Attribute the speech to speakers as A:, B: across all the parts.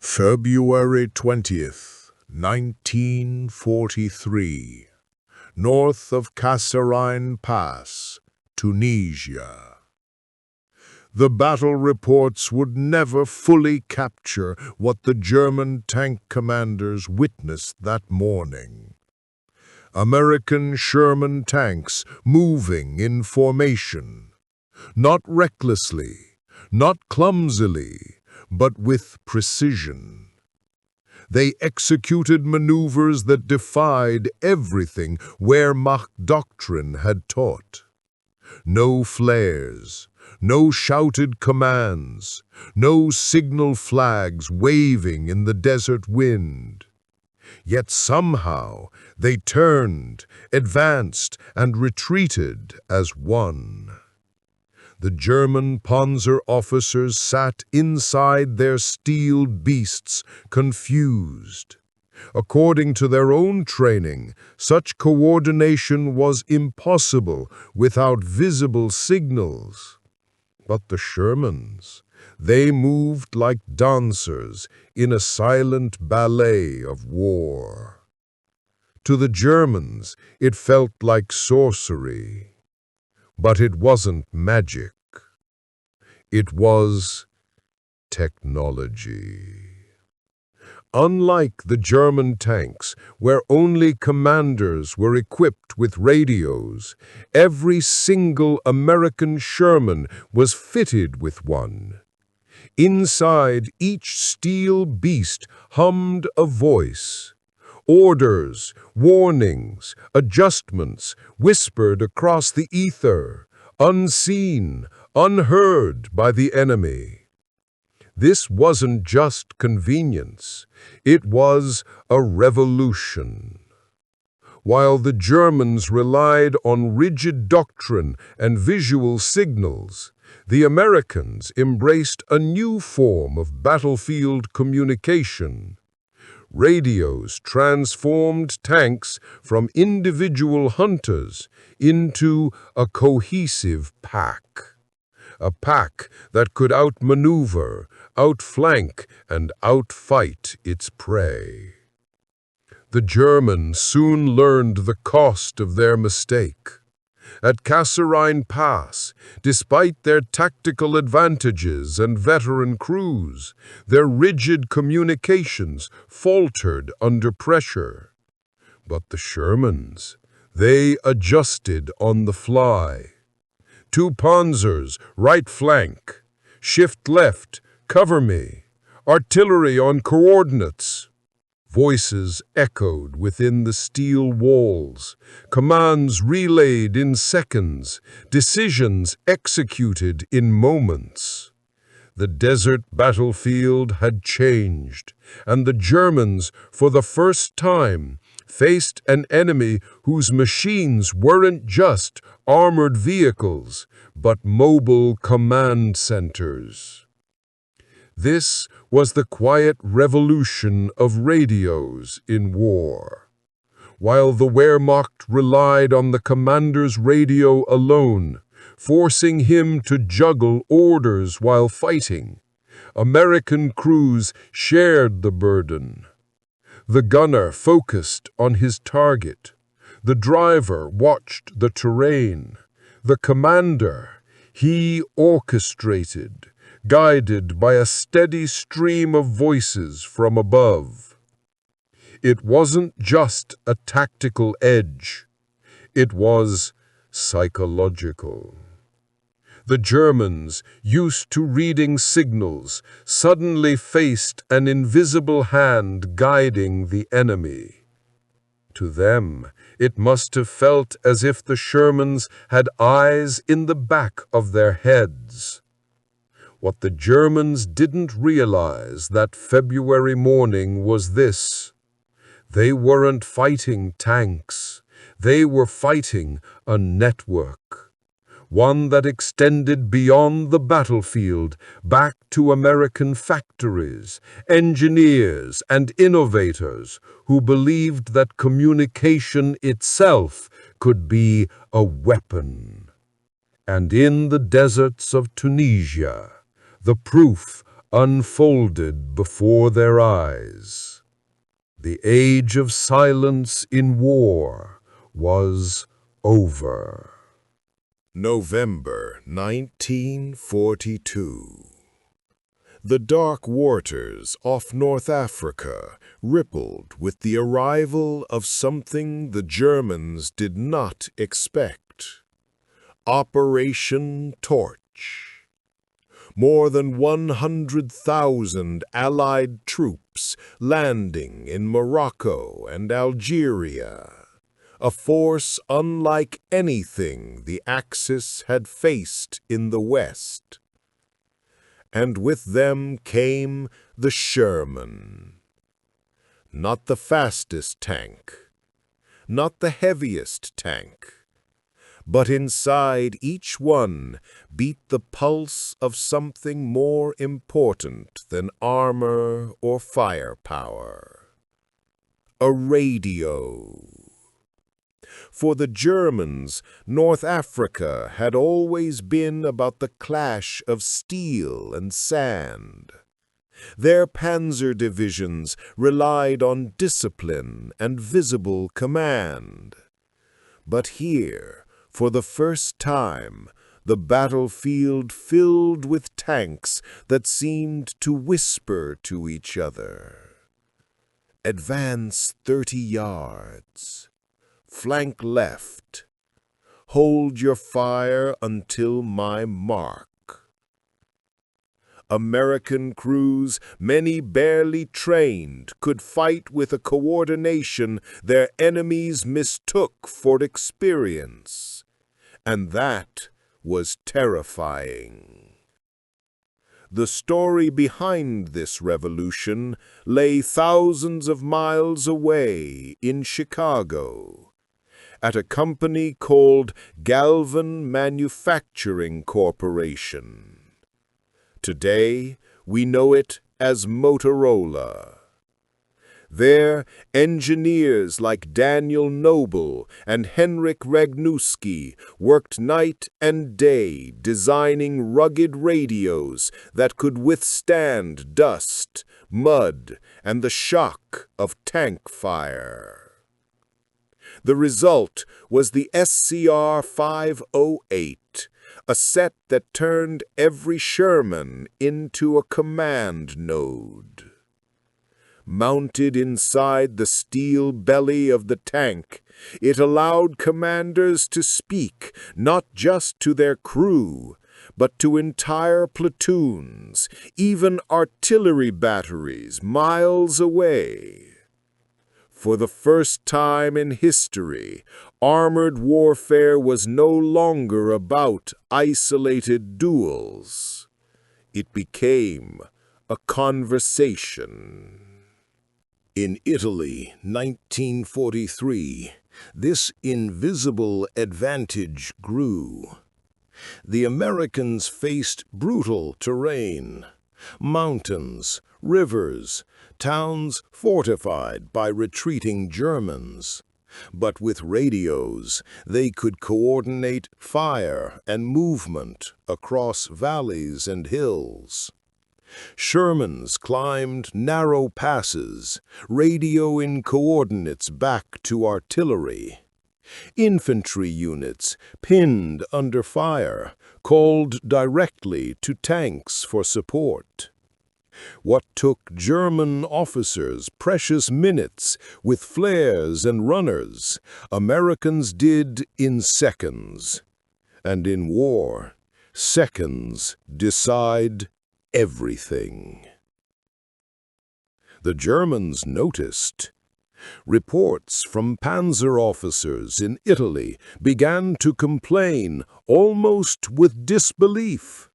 A: February 20th, 1943, north of Kasserine Pass, Tunisia. The battle reports would never fully capture what the German tank commanders witnessed that morning. American Sherman tanks moving in formation, not recklessly, not clumsily, but with precision. They executed maneuvers that defied everything Wehrmacht doctrine had taught. No flares, no shouted commands, no signal flags waving in the desert wind. Yet somehow they turned, advanced, and retreated as one. The German Panzer officers sat inside their steeled beasts, confused. According to their own training, such coordination was impossible without visible signals. But the Shermans, they moved like dancers in a silent ballet of war. To the Germans, it felt like sorcery. But it wasn't magic. It was technology. Unlike the German tanks, where only commanders were equipped with radios, every single American Sherman was fitted with one. Inside each steel beast hummed a voice. Orders, warnings, adjustments whispered across the ether, unseen, unheard by the enemy. This wasn't just convenience, it was a revolution. While the Germans relied on rigid doctrine and visual signals, the Americans embraced a new form of battlefield communication. Radios transformed tanks from individual hunters into a cohesive pack. A pack that could outmaneuver, outflank, and outfight its prey. The Germans soon learned the cost of their mistake. At Kasserine Pass, despite their tactical advantages and veteran crews, their rigid communications faltered under pressure. But the Shermans, they adjusted on the fly. 2 Panzers, right flank. Shift left, cover me. Artillery on coordinates. Voices echoed within the steel walls, commands relayed in seconds, decisions executed in moments. The desert battlefield had changed, and the Germans, for the first time, faced an enemy whose machines weren't just armored vehicles, but mobile command centers. This was the quiet revolution of radios in war. While the Wehrmacht relied on the commander's radio alone, forcing him to juggle orders while fighting, American crews shared the burden. The gunner focused on his target. The driver watched the terrain. The commander, he orchestrated, guided by a steady stream of voices from above. It wasn't just a tactical edge. It was psychological. The Germans, used to reading signals, suddenly faced an invisible hand guiding the enemy. To them, it must have felt as if the Shermans had eyes in the back of their heads. What the Germans didn't realize that February morning was this: they weren't fighting tanks, they were fighting a network. One that extended beyond the battlefield, back to American factories, engineers, and innovators who believed that communication itself could be a weapon. And in the deserts of Tunisia, the proof unfolded before their eyes. The age of silence in war was over. November 1942. The dark waters off North Africa rippled with the arrival of something the Germans did not expect. Operation Torch. More than 100,000 Allied troops landing in Morocco and Algeria, a force unlike anything the Axis had faced in the West. And with them came the Sherman. Not the fastest tank, not the heaviest tank, but inside each one beat the pulse of something more important than armor or firepower. A radio. For the Germans, North Africa had always been about the clash of steel and sand. Their panzer divisions relied on discipline and visible command. But here, for the first time, the battlefield filled with tanks that seemed to whisper to each other. Advance 30 yards. Flank left. Hold your fire until my mark. American crews, many barely trained, could fight with a coordination their enemies mistook for experience. And that was terrifying. The story behind this revolution lay thousands of miles away in Chicago, at a company called Galvin Manufacturing Corporation. Today, we know it as Motorola. There, engineers like Daniel Noble and Henrik Ragnuski worked night and day designing rugged radios that could withstand dust, mud, and the shock of tank fire. The result was the SCR-508, a set that turned every Sherman into a command node. Mounted inside the steel belly of the tank, it allowed commanders to speak not just to their crew, but to entire platoons, even artillery batteries miles away. For the first time in history, armored warfare was no longer about isolated duels. It became a conversation. In Italy, 1943, this invisible advantage grew. The Americans faced brutal terrain, mountains, rivers, towns fortified by retreating Germans. But with radios, they could coordinate fire and movement across valleys and hills. Shermans climbed narrow passes, radioing coordinates back to artillery. Infantry units, pinned under fire, called directly to tanks for support. What took German officers precious minutes with flares and runners, Americans did in seconds. And in war, seconds decide everything. The Germans noticed. Reports from panzer officers in Italy began to complain almost with disbelief.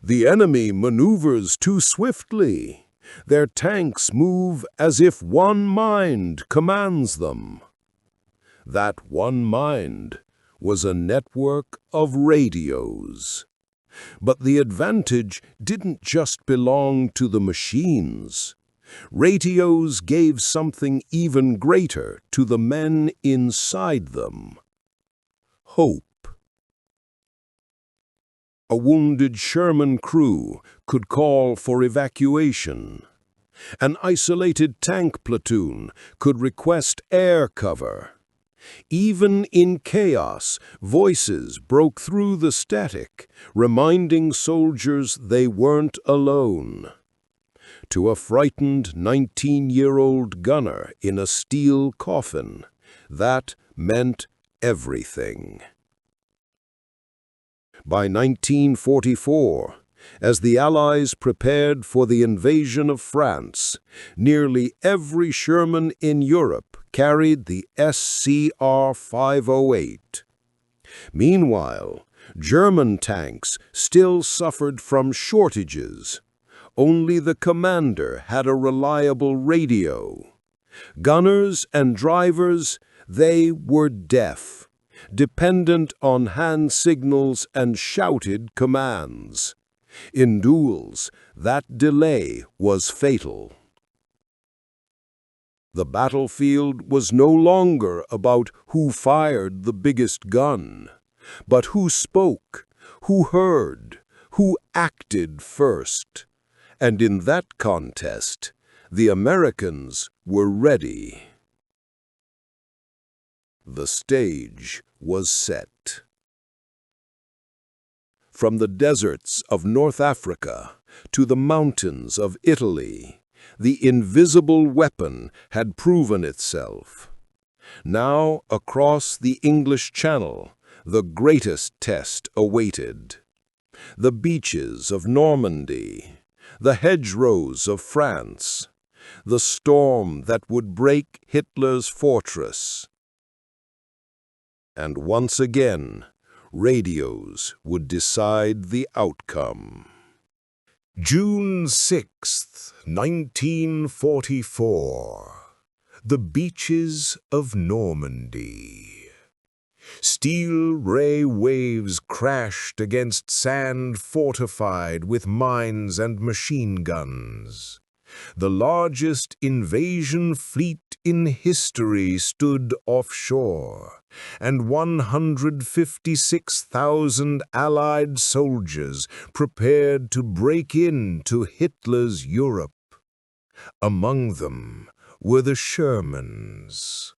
A: The enemy maneuvers too swiftly. Their tanks move as if one mind commands them. That one mind was a network of radios. But the advantage didn't just belong to the machines. Radios gave something even greater to the men inside them: hope. A wounded Sherman crew could call for evacuation. An isolated tank platoon could request air cover. Even in chaos, voices broke through the static, reminding soldiers they weren't alone. To a frightened 19-year-old gunner in a steel coffin, that meant everything. By 1944, as the Allies prepared for the invasion of France, nearly every Sherman in Europe carried the SCR 508. Meanwhile, German tanks still suffered from shortages. Only the commander had a reliable radio. Gunners and drivers, they were deaf, dependent on hand signals and shouted commands. In duels, that delay was fatal. The battlefield was no longer about who fired the biggest gun, but who spoke, who heard, who acted first. And in that contest, the Americans were ready. The stage was set. From the deserts of North Africa to the mountains of Italy, the invisible weapon had proven itself. Now, across the English Channel, the greatest test awaited. The beaches of Normandy, the hedgerows of France, the storm that would break Hitler's fortress. And once again, radios would decide the outcome. June 6th, 1944. The beaches of Normandy. Steel ray waves crashed against sand fortified with mines and machine guns. The largest invasion fleet in history stood offshore, and 156,000 Allied soldiers prepared to break into Hitler's Europe. Among them were the Shermans.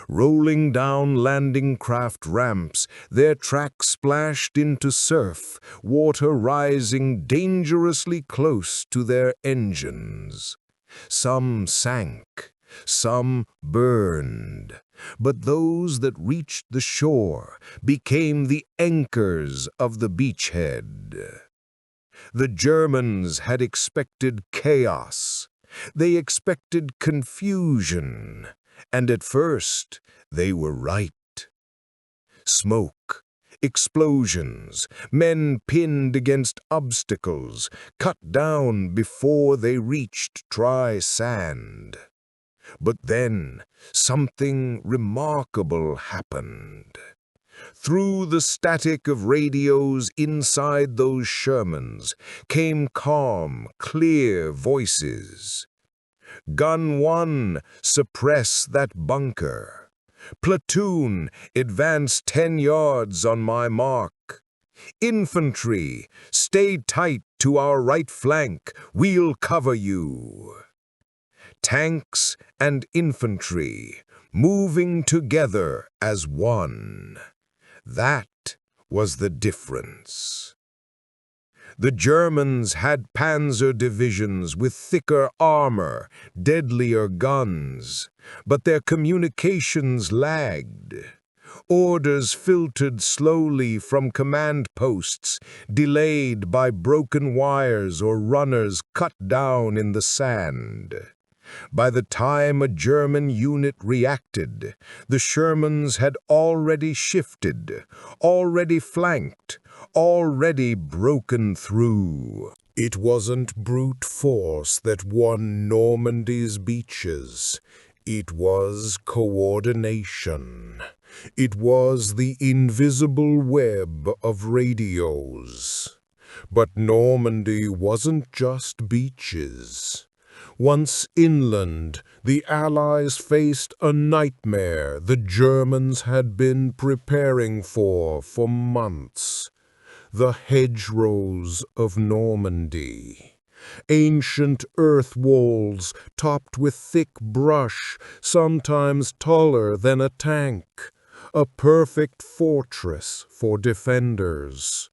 A: Rolling down landing craft ramps, their tracks splashed into surf, water rising dangerously close to their engines. Some sank, some burned, but those that reached the shore became the anchors of the beachhead. The Germans had expected chaos. They expected confusion. And at first, they were right. Smoke, explosions, men pinned against obstacles, cut down before they reached dry sand. But then, something remarkable happened. Through the static of radios inside those Shermans came calm, clear voices. Gun 1, suppress that bunker. Platoon, advance 10 yards on my mark. Infantry, stay tight to our right flank, we'll cover you. Tanks and infantry, moving together as one. That was the difference. The Germans had panzer divisions with thicker armor, deadlier guns, but their communications lagged. Orders filtered slowly from command posts, delayed by broken wires or runners cut down in the sand. By the time a German unit reacted, the Shermans had already shifted, already flanked, already broken through. It wasn't brute force that won Normandy's beaches. It was coordination. It was the invisible web of radios. But Normandy wasn't just beaches. Once inland, the Allies faced a nightmare the Germans had been preparing for months. the hedgerows of Normandy. Ancient earth walls topped with thick brush, sometimes taller than a tank, a perfect fortress for defenders.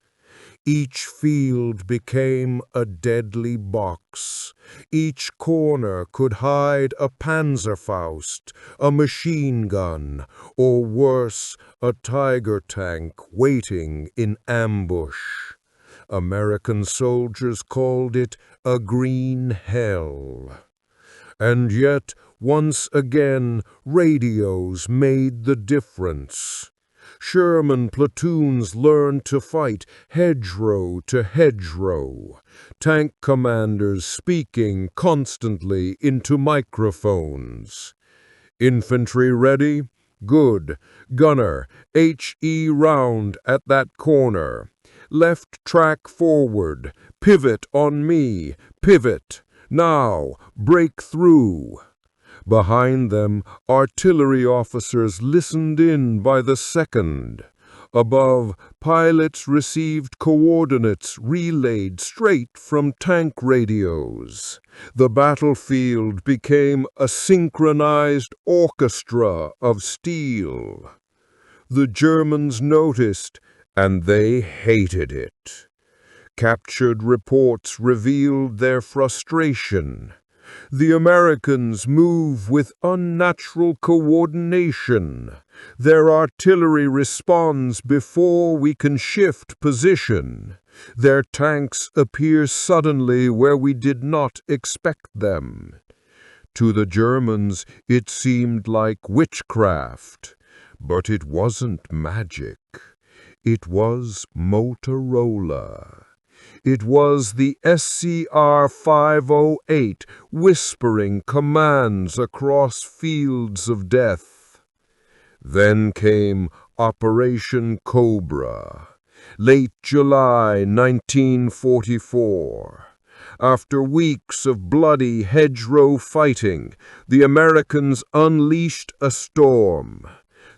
A: Each field became a deadly box. Each corner could hide a Panzerfaust, a machine gun, or worse, a Tiger tank waiting in ambush. American soldiers called it a green hell. And yet, once again, radios made the difference. Sherman platoons learned to fight hedgerow to hedgerow, tank commanders speaking constantly into microphones. Infantry ready? Good. Gunner, HE round at that corner. Left track forward. Pivot on me. Pivot. Now, break through. Behind them, artillery officers listened in by the second. Above, pilots received coordinates relayed straight from tank radios. The battlefield became a synchronized orchestra of steel. The Germans noticed, and they hated it. Captured reports revealed their frustration. The Americans move with unnatural coordination. Their artillery responds before we can shift position. Their tanks appear suddenly where we did not expect them. To the Germans, it seemed like witchcraft. But it wasn't magic. It was Motorola. It was the SCR 508 whispering commands across fields of death. Then came Operation Cobra, late July 1944. After weeks of bloody hedgerow fighting, the Americans unleashed a storm.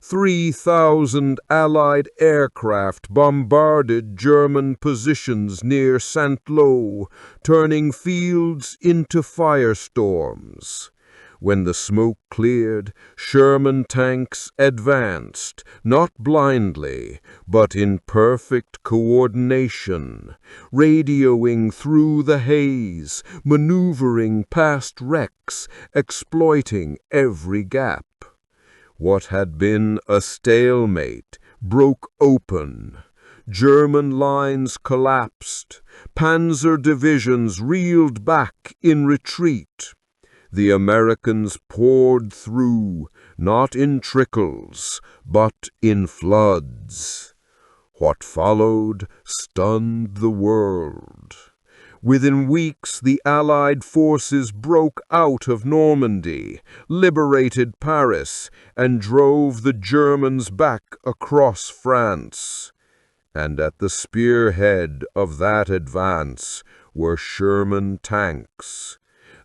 A: 3,000 Allied aircraft bombarded German positions near Saint-Lô, turning fields into firestorms. When the smoke cleared, Sherman tanks advanced, not blindly, but in perfect coordination, radioing through the haze, maneuvering past wrecks, exploiting every gap. What had been a stalemate broke open. German lines collapsed. Panzer divisions reeled back in retreat. The Americans poured through, not in trickles, but in floods. What followed stunned the world. Within weeks, the Allied forces broke out of Normandy, liberated Paris, and drove the Germans back across France. And at the spearhead of that advance were Sherman tanks.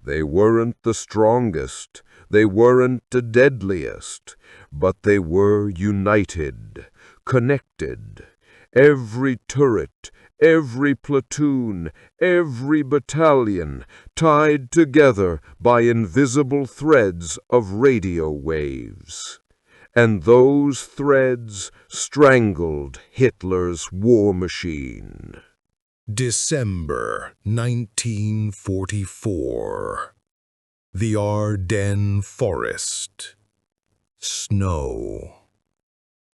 A: They weren't the strongest, they weren't the deadliest, but they were united, connected. Every turret, every platoon, every battalion, tied together by invisible threads of radio waves. And those threads strangled Hitler's war machine. December 1944. The Ardennes Forest. Snow.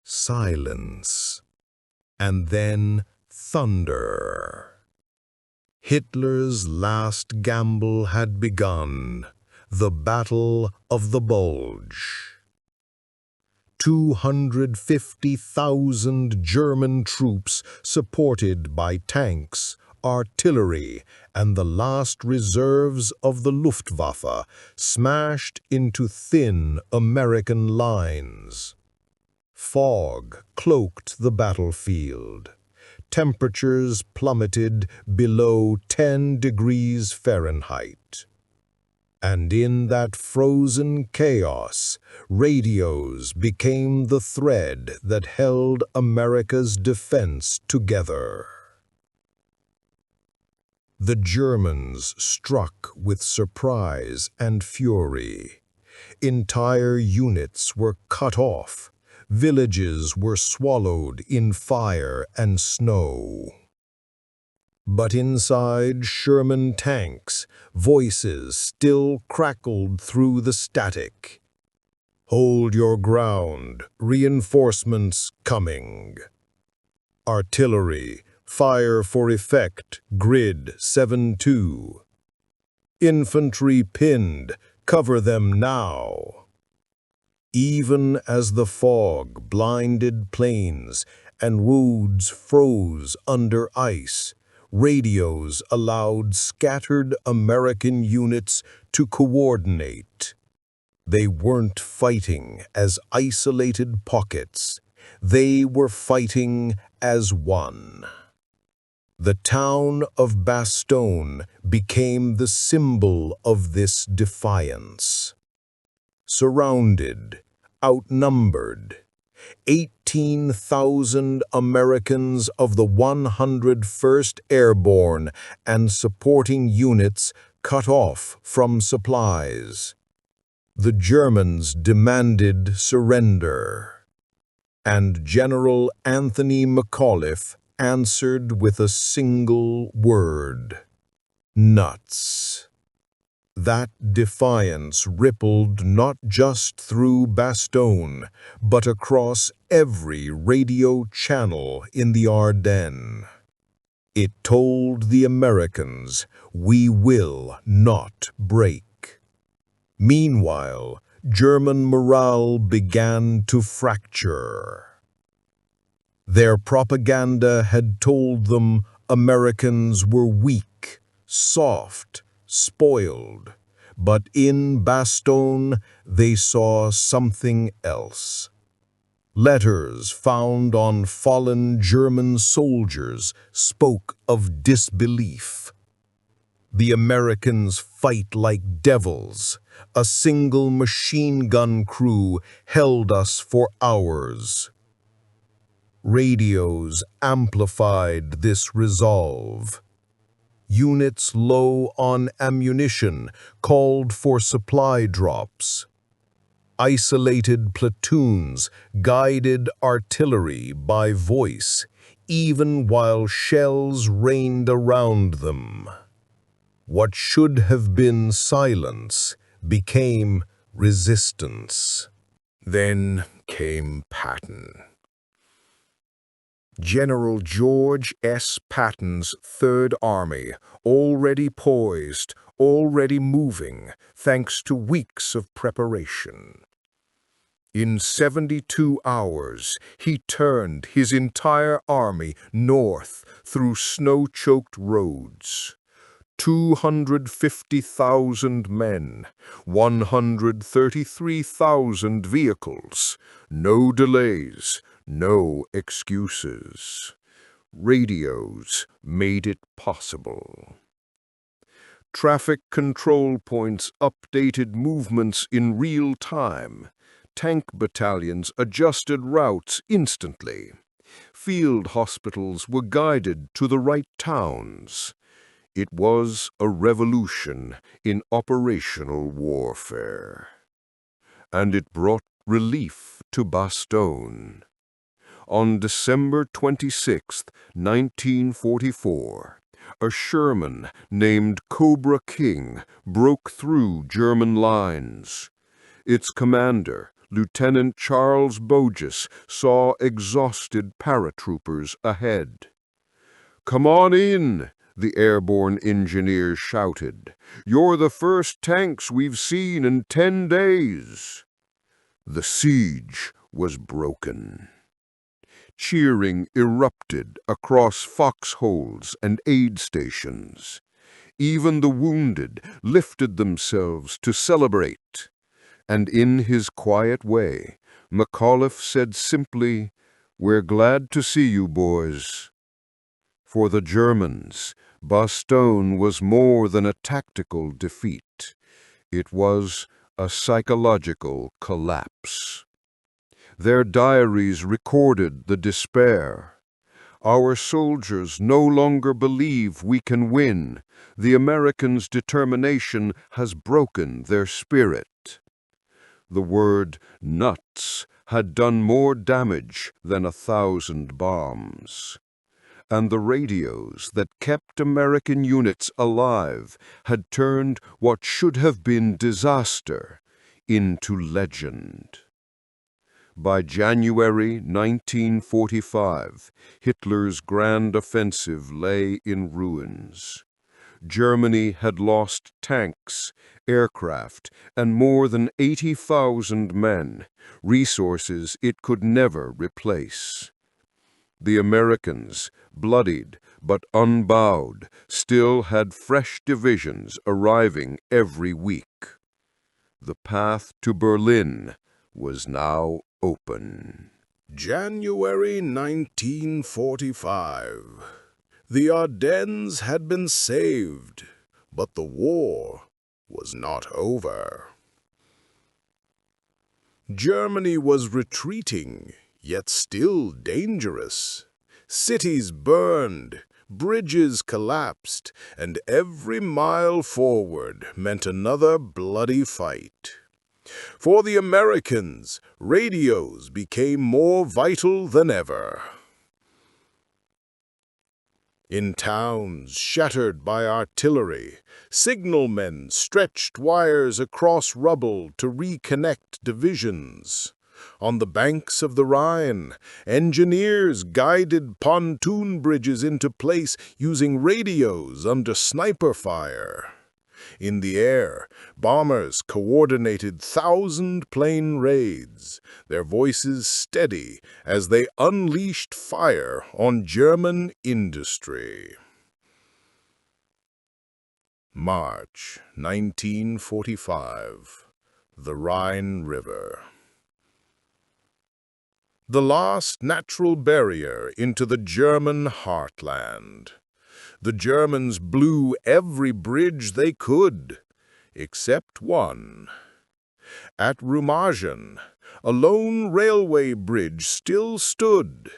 A: Silence. And then thunder. Hitler's last gamble had begun, the Battle of the Bulge. 250,000 German troops supported by tanks, artillery, and the last reserves of the Luftwaffe smashed into thin American lines. Fog cloaked the battlefield. Temperatures plummeted below 10 degrees Fahrenheit. And in that frozen chaos, radios became the thread that held America's defense together. The Germans struck with surprise and fury. Entire units were cut off. Villages were swallowed in fire and snow. But inside Sherman tanks, voices still crackled through the static. "Hold your ground, reinforcements coming." Artillery, fire for effect, grid 7-2. Infantry pinned, cover them now. Even as the fog blinded planes and roads froze under ice, radios allowed scattered American units to coordinate. They weren't fighting as isolated pockets. They were fighting as one. The town of Bastogne became the symbol of this defiance. Surrounded, outnumbered, 18,000 Americans of the 101st Airborne and supporting units cut off from supplies. The Germans demanded surrender, and General Anthony McAuliffe answered with a single word: nuts. That defiance rippled not just through Bastogne, but across every radio channel in the Ardennes. It told the Americans, "We will not break." Meanwhile, German morale began to fracture. Their propaganda had told them Americans were weak, soft, spoiled, but in Bastogne they saw something else. Letters found on fallen German soldiers spoke of disbelief. "The Americans fight like devils. A single machine gun crew held us for hours." Radios amplified this resolve. Units low on ammunition called for supply drops. Isolated platoons guided artillery by voice, even while shells rained around them. What should have been silence became resistance. Then came Patton. General George S. Patton's Third Army, already poised, already moving, thanks to weeks of preparation. In 72 hours, he turned his entire army north through snow-choked roads. 250,000 men, 133,000 vehicles, no delays, no excuses. Radios made it possible. Traffic control points updated movements in real time. Tank battalions adjusted routes instantly. Field hospitals were guided to the right towns. It was a revolution in operational warfare. And it brought relief to Bastogne. On December 26, 1944, a Sherman named Cobra King broke through German lines. Its commander, Lieutenant Charles Bulge, saw exhausted paratroopers ahead. "Come on in," the airborne engineers shouted. "You're the first tanks we've seen in 10 days." The siege was broken. Cheering erupted across foxholes and aid stations. Even the wounded lifted themselves to celebrate. And in his quiet way, McAuliffe said simply, "We're glad to see you, boys." For the Germans, Bastogne was more than a tactical defeat. It was a psychological collapse. Their diaries recorded the despair. Our soldiers no longer believe we can win. The Americans' determination has broken their spirit. The word nuts had done more damage than 1,000 bombs. And the radios that kept American units alive had turned what should have been disaster into legend. By January 1945, Hitler's grand offensive lay in ruins. Germany had lost tanks, aircraft, and more than 80,000 men, resources it could never replace. The Americans, bloodied but unbowed, still had fresh divisions arriving every week. The path to Berlin was now open. January 1945. The Ardennes had been saved, but the war was not over. Germany was retreating, yet still dangerous. Cities burned, bridges collapsed, and every mile forward meant another bloody fight. For the Americans, radios became more vital than ever. In towns shattered by artillery, signalmen stretched wires across rubble to reconnect divisions. On the banks of the Rhine, engineers guided pontoon bridges into place using radios under sniper fire. In the air, bombers coordinated 1,000-plane raids, their voices steady as they unleashed fire on German industry. March 1945. The Rhine River. The last natural barrier into the German heartland. The Germans blew every bridge they could, except one. At Remagen, a lone railway bridge still stood,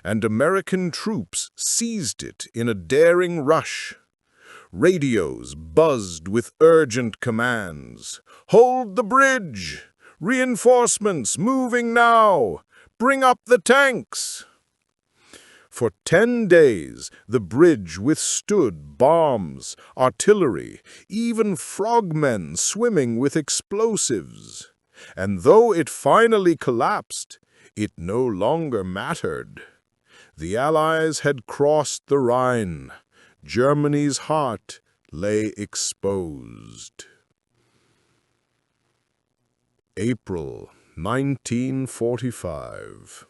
A: and American troops seized it in a daring rush. Radios buzzed with urgent commands. "Hold the bridge! Reinforcements moving now! Bring up the tanks!" For 10 days, the bridge withstood bombs, artillery, even frogmen swimming with explosives. And though it finally collapsed, it no longer mattered. The Allies had crossed the Rhine. Germany's heart lay exposed. April 1945.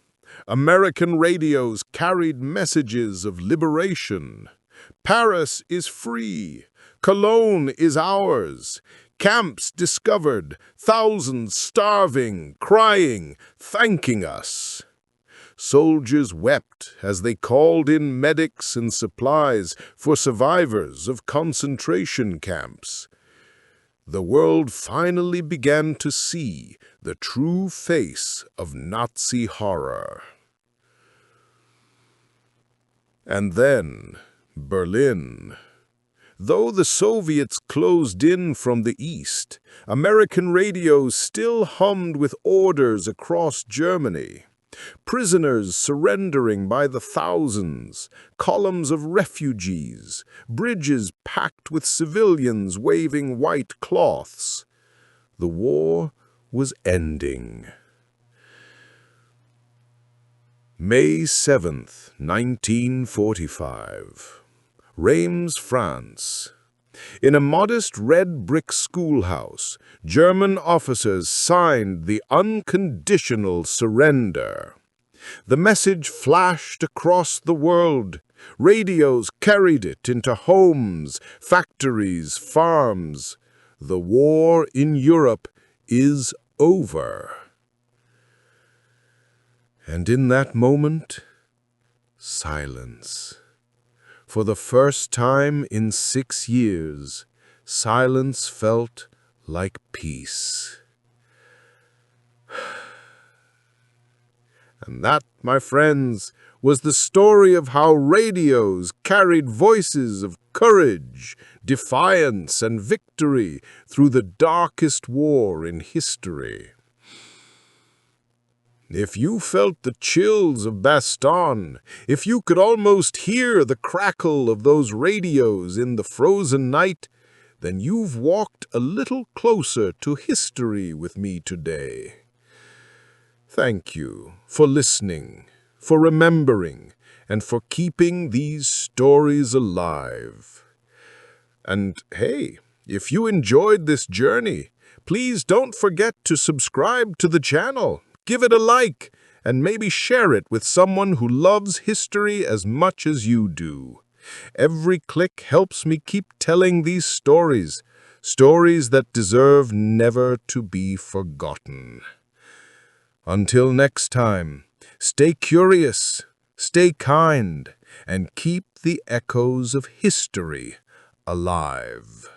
A: American radios carried messages of liberation. Paris is free. Cologne is ours. Camps discovered. Thousands starving, crying, thanking us. Soldiers wept as they called in medics and supplies for survivors of concentration camps. The world finally began to see the true face of Nazi horror. And then, Berlin. Though the Soviets closed in from the east, American radios still hummed with orders across Germany. Prisoners surrendering by the thousands, columns of refugees, bridges packed with civilians waving white cloths. The war was ending. May 7th, 1945. Reims, France. In a modest red brick schoolhouse, German officers signed the unconditional surrender. The message flashed across the world. Radios carried it into homes, factories, farms. The war in Europe is over. And in that moment, silence. For the first time in 6 years, silence felt like peace. And that, my friends, was the story of how radios carried voices of courage, defiance, and victory through the darkest war in history. If you felt the chills of Bastogne, if you could almost hear the crackle of those radios in the frozen night, then you've walked a little closer to history with me today. Thank you for listening, for remembering, and for keeping these stories alive. And hey, if you enjoyed this journey, please don't forget to subscribe to the channel. Give it a like, and maybe share it with someone who loves history as much as you do. Every click helps me keep telling these stories, stories that deserve never to be forgotten. Until next time, stay curious, stay kind, and keep the echoes of history alive.